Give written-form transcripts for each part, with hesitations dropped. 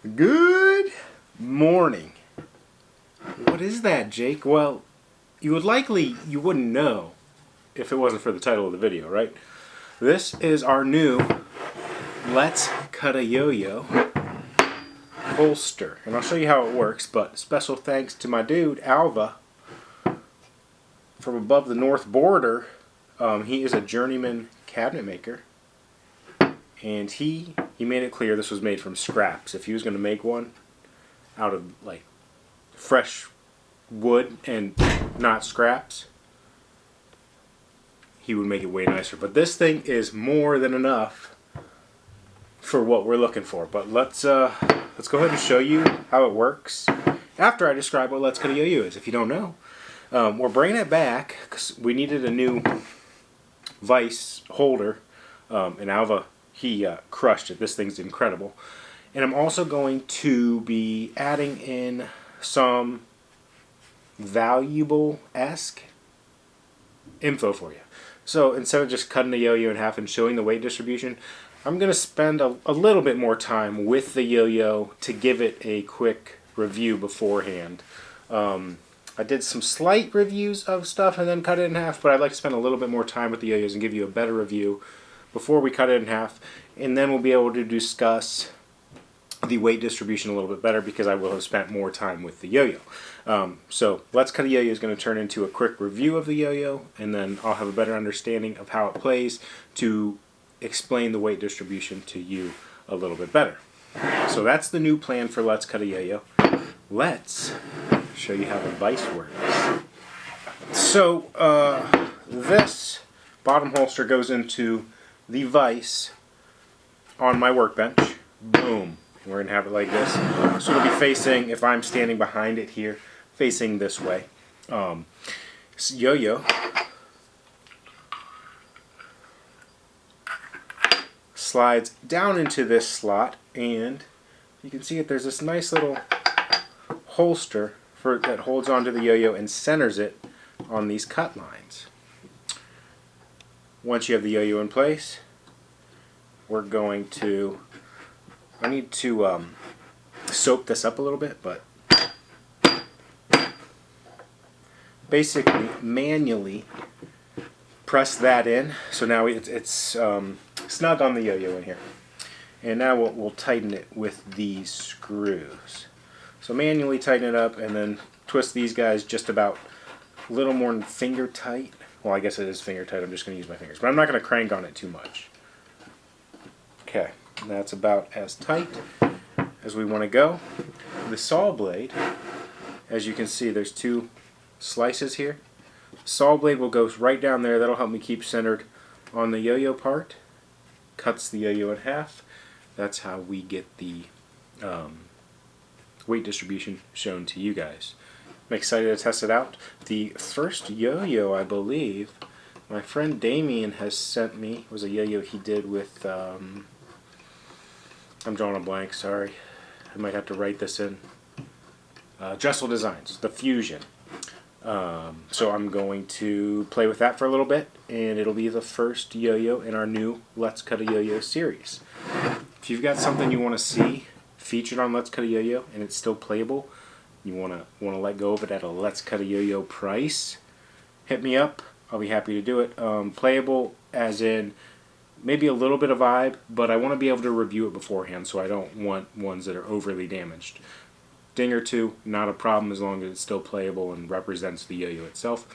Good morning. What is that, Jake? Well, you wouldn't know if it wasn't for the title of the video, right? This is our new Let's Cut a Yo-Yo holster. And I'll show you how it works, but special thanks to my dude, Alva, from above the north border. He is a journeyman cabinet maker. And he made it clear this was made from scraps. If he was going to make one out of like fresh wood and not scraps, he would make it way nicer. But this thing is more than enough for what we're looking for. But let's go ahead and show you how it works after I describe what Let's Cut a Yo-Yo is. If you don't know, we're bringing it back because we needed a new vise holder, and Alva, he crushed it. This thing's incredible. And I'm also going to be adding in some valuable-esque info for you. So instead of just cutting the yo-yo in half and showing the weight distribution, I'm going to spend a little bit more time with the yo-yo to give it a quick review beforehand. I did some slight reviews of stuff and then cut it in half, but I'd like to spend a little bit more time with the yo-yos and give you a better review before we cut it in half, and then we'll be able to discuss the weight distribution a little bit better because I will have spent more time with the yo-yo. So Let's Cut a Yo-Yo is going to turn into a quick review of the yo-yo, and then I'll have a better understanding of how it plays to explain the weight distribution to you a little bit better. So that's the new plan for Let's Cut a Yo-Yo. Let's show you how the vise works. So this bottom holster goes into the vise on my workbench. Boom. We're going to have it like this. So it'll be facing, if I'm standing behind it here, facing this way. Yo-yo slides down into this slot, and you can see that there's this nice little holster that holds onto the yo-yo and centers it on these cut lines. Once you have the yo-yo in place, we're going to, I need to soak this up a little bit, but basically manually press that in. So now it's snug on the yo-yo in here. And now we'll tighten it with these screws. So manually tighten it up and then twist these guys just about a little more than finger tight. Well, I guess it is finger tight. I'm just going to use my fingers. But I'm not going to crank on it too much. Okay, that's about as tight as we want to go. The saw blade, as you can see, there's two slices here. Saw blade will go right down there. That'll help me keep centered on the yo-yo part. Cuts the yo-yo in half. That's how we get the weight distribution shown to you guys. I'm excited to test it out. The first yo-yo, I believe, my friend Damien has sent me, was a yo-yo he did with, I'm drawing a blank, sorry. I might have to write this in. Dressel Designs, the Fusion. So I'm going to play with that for a little bit, and it'll be the first yo-yo in our new Let's Cut a Yo-Yo series. If you've got something you want to see featured on Let's Cut a Yo-Yo and it's still playable, you want to let go of it at a Let's Cut a Yo-Yo price, hit me up. I'll be happy to do it. Playable as in maybe a little bit of vibe, but I want to be able to review it beforehand, so I don't want ones that are overly damaged. Ding or two, not a problem as long as it's still playable and represents the yo-yo itself.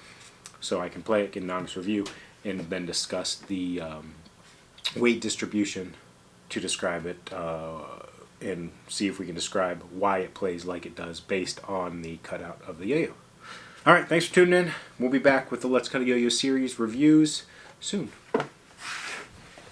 So I can play it, get an honest review, and then discuss the weight distribution to describe it and see if we can describe why it plays like it does based on the cutout of the yo-yo. Alright, thanks for tuning in. We'll be back with the Let's Cut a Yo-Yo series reviews soon.